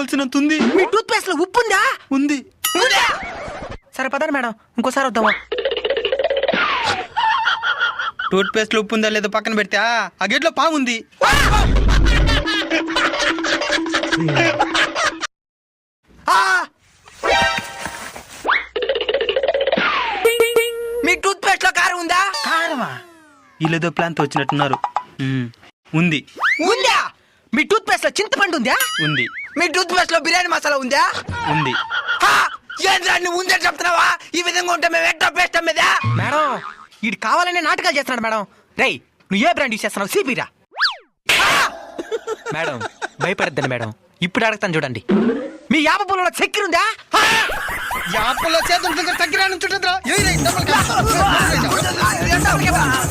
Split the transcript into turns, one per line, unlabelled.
కావాల్సినంత ఉంది.
మీ tooth paste లో ఉప్పు ఉందా?
ఉంది.
సరే పదండి మేడం, ఇంకోసారి వద్దామా?
టూత్ పేస్ట్ లో ఉప్పు ఉందా లేదో పక్కన పెడితే ఆ గేట్లో పాము ఉంది.
మీ టూత్ పేస్ట్ లో కారం ఉందా?
కారమా? వీళ్ళేదో ప్లాన్ తో వచ్చినట్టున్నారు. ఉంది.
ఉందా? మీ టూత్ పేస్ట్ లో చింతపండు ఉందా?
ఉంది.
మీ టూత్ పేస్ట్ లో బిర్యానీ మసాలా ఉందా?
ఉంది.
ఏంద్రా నువ్వు ఉందే చెప్తున్నావా? ఈ విధంగా ఉంటే మేము ఎట్లా పేస్ట్ అమ్మేదా? మేడం వీడు కావాలనే నాటకాలు చేస్తున్నాడు మేడం. రేయ్ నువ్వు ఏ బ్రాండ్ యూస్ చేస్తున్నావు? సిపిరా. మేడం భయపడద్దండి మేడం, ఇప్పుడు అడుగుతాను చూడండి. మీ యాప పొలంలో చక్కెర ఉందా?
యాపలో చేతులు దగ్గర తగ్గిరా నుంచి